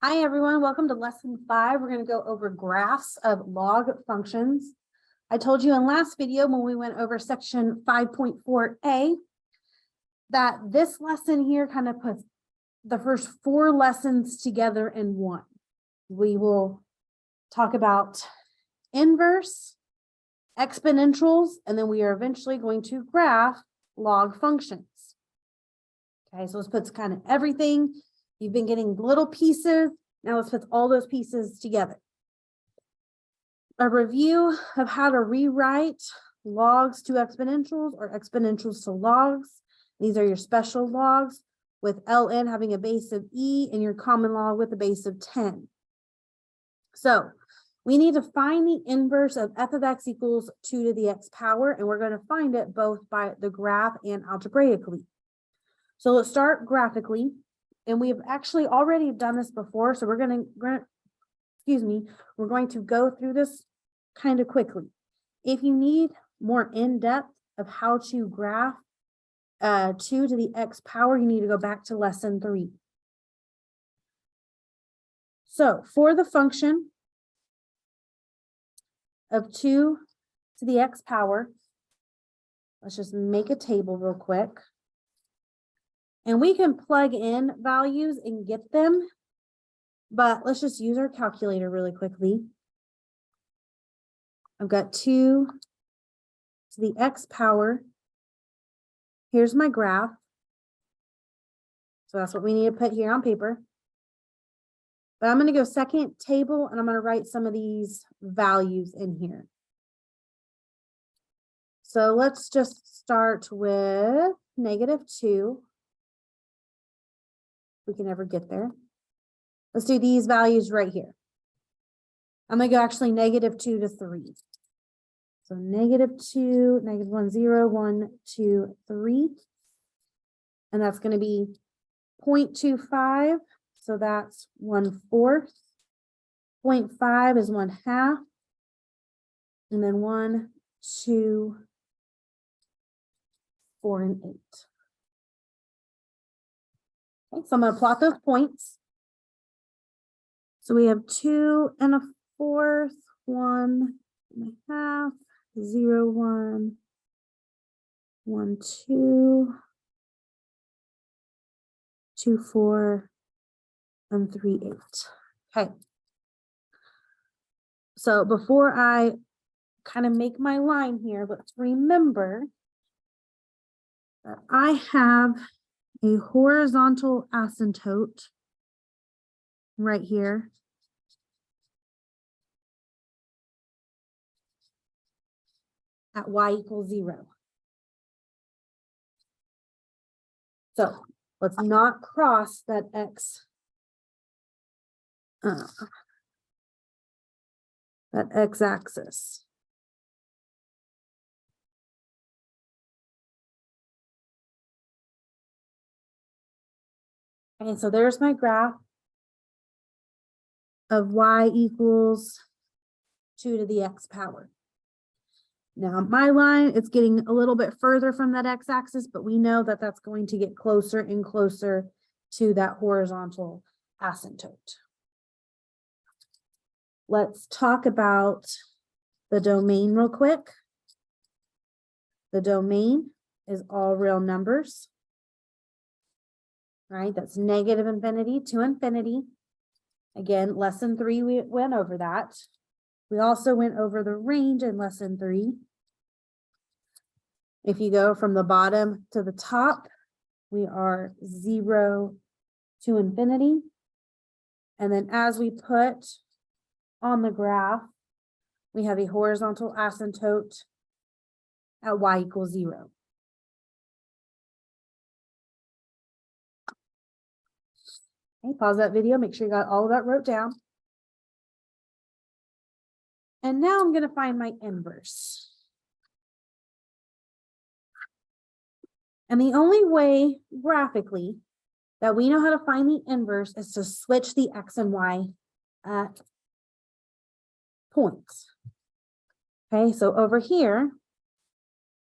Hi, everyone. Welcome to lesson 5. We're going to go over graphs of log functions. I told you in last video when we went over section 5.4a that this lesson here kind of puts the first 4 lessons together in one. We will talk about inverse, exponentials, and then we are eventually going to graph log functions. Okay, so this puts kind of everything. You've been getting little pieces. Now let's put all those pieces together. A review of how to rewrite logs to exponentials or exponentials to logs. These are your special logs with ln having a base of e and your common log with a base of 10. So we need to find the inverse of f of x equals 2 to the x power, and we're going to find it both by the graph and algebraically. So let's start graphically. And we've actually already done this before, so we're going to go through this kind of quickly. If you need more in-depth of how to graph 2 to the x power, you need to go back to lesson 3. So for the function of 2 to the x power, let's just make a table real quick. And we can plug in values and get them, but let's just use our calculator really quickly. I've got 2 to the x power. Here's my graph. So that's what we need to put here on paper. But I'm going to go second table, and I'm going to write some of these values in here. So let's just start with -2. We can never get there. Let's do these values right here. I'm going to go actually -2 to 3. So -2, -1, 0, 1, 2, 3. And that's going to be 0.25. So that's 1/4. 0.5 is 1/2. And then 1, 2, 4, and 8. Okay, so I'm going to plot those points. So we have 2 1/4, 1 1/2, 0, 1, 1, 2, 2, 4, and 3, 8. Okay. So before I kind of make my line here, let's remember that I have a horizontal asymptote right here. At y equals 0. So let's not cross that x axis. Okay, so there's my graph of y equals 2 to the x power. Now my line, it's getting a little bit further from that x-axis, but we know that that's going to get closer and closer to that horizontal asymptote. Let's talk about the domain real quick. The domain is all real numbers, right? That's -infinity to infinity. Again, lesson 3, we went over that. We also went over the range in lesson 3. If you go from the bottom to the top, we are 0 to infinity. And then as we put on the graph, we have a horizontal asymptote at y equals 0. Okay, pause that video, make sure you got all of that wrote down. And now I'm going to find my inverse. And the only way graphically that we know how to find the inverse is to switch the x and y points. Okay, so over here,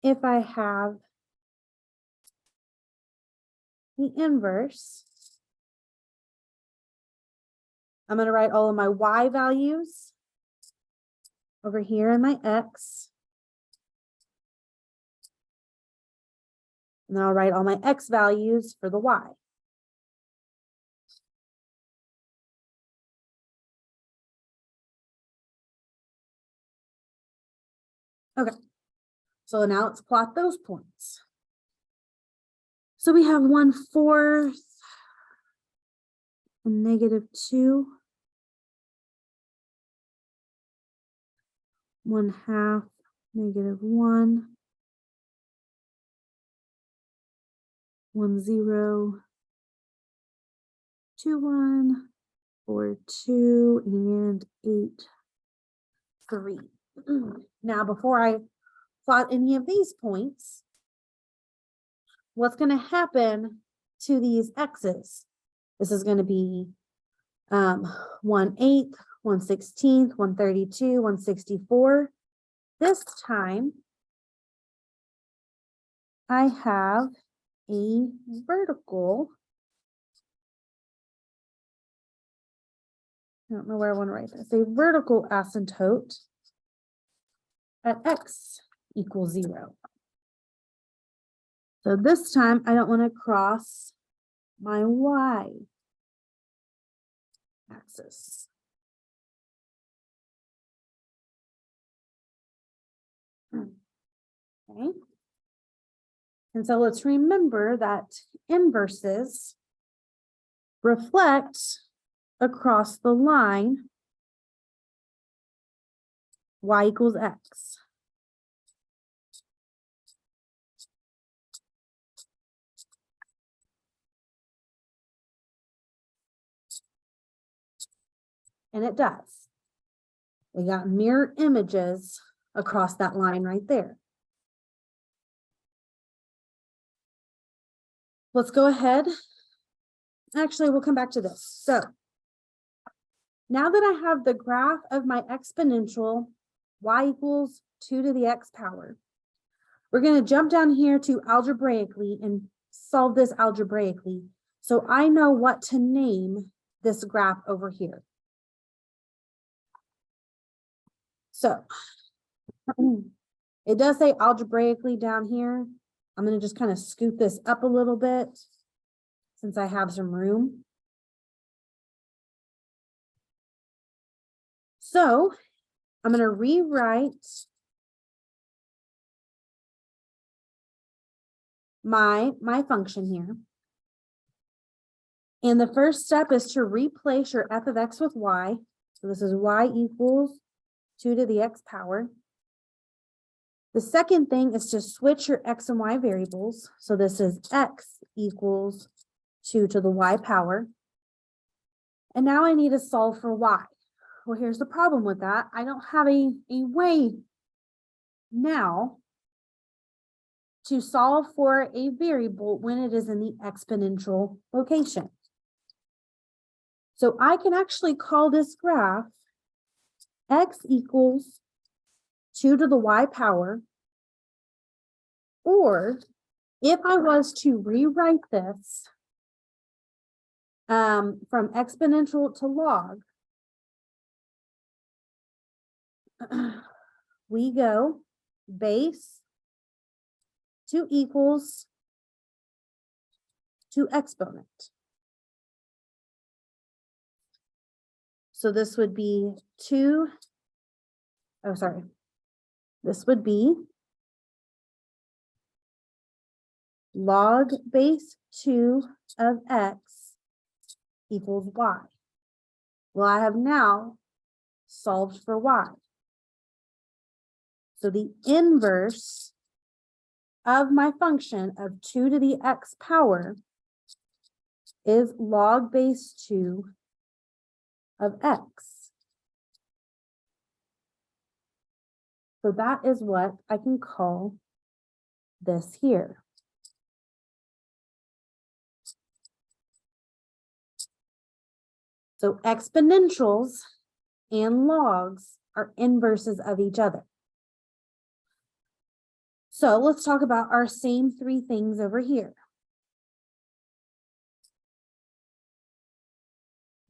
if I have the inverse I'm going to write all of my y values over here in my x. And then I'll write all my x values for the y. Okay, so now let's plot those points. So we have 1/4, and -2, 1/2, -1, 1 0, 2 1, 4 2, and 8 3. Now, before I plot any of these points, what's going to happen to these x's? This is going to be 1/8, 1/16, 1/32, 1/64. This time, I have a vertical. I don't know where I want to write this. A vertical asymptote at x equals 0. So this time I don't want to cross my y axis. Okay. And so let's remember that inverses reflect across the line y equals x. And it does. We got mirror images across that line right there. Let's go ahead. Actually, we'll come back to this. So now that I have the graph of my exponential y equals 2 to the x power, we're going to jump down here to algebraically and solve this algebraically. So I know what to name this graph over here. So it does say algebraically down here. I'm going to just kind of scoot this up a little bit since I have some room. So I'm going to rewrite my function here. And the first step is to replace your f of x with y. So this is y equals 2 to the x power. The second thing is to switch your x and y variables. So this is x equals 2 to the y power. And now I need to solve for y. Well, here's the problem with that. I don't have a way now to solve for a variable when it is in the exponential location. So I can actually call this graph x equals 2 to the y power, or if I was to rewrite this from exponential to log, we go base to equals to exponent. So this would be this would be log base 2 of x equals y. Well, I have now solved for y. So the inverse of my function of 2 to the x power is log base 2 of x. So that is what I can call this here. So exponentials and logs are inverses of each other. So let's talk about our same three things over here.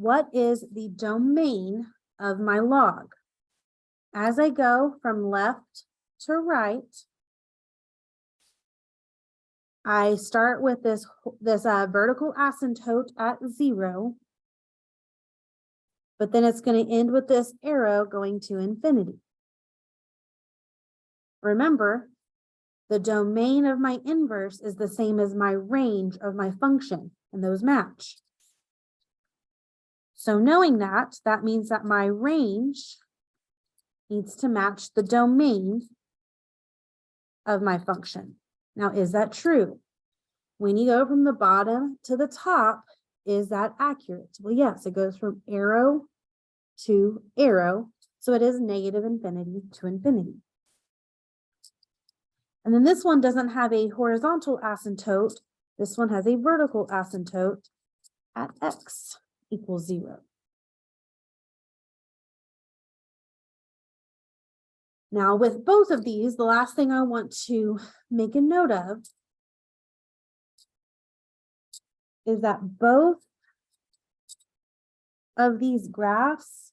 what is the domain of my log? As I go from left to right, I start with this vertical asymptote at 0, but then it's going to end with this arrow going to infinity. Remember, the domain of my inverse is the same as my range of my function, and those match. So knowing that, that means that my range needs to match the domain of my function. Now, is that true? When you go from the bottom to the top, is that accurate? Well, yes, it goes from arrow to arrow, so it is negative infinity to infinity. And then this one doesn't have a horizontal asymptote. This one has a vertical asymptote at x equals 0. Now, with both of these, the last thing I want to make a note of is that both of these graphs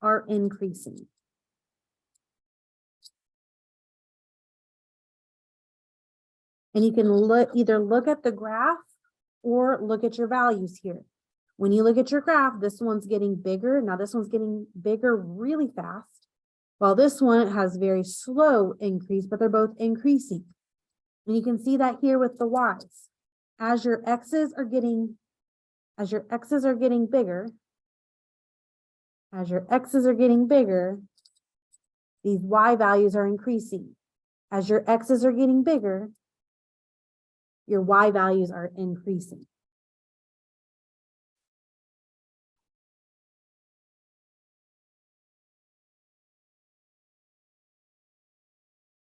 are increasing. And you can either look at the graph or look at your values here. When you look at your graph, this one's getting bigger. Now this one's getting bigger really fast, while this one has very slow increase, but they're both increasing. And you can see that here with the y's. As your x's are getting bigger, these y values are increasing. As your x's are getting bigger, your y values are increasing.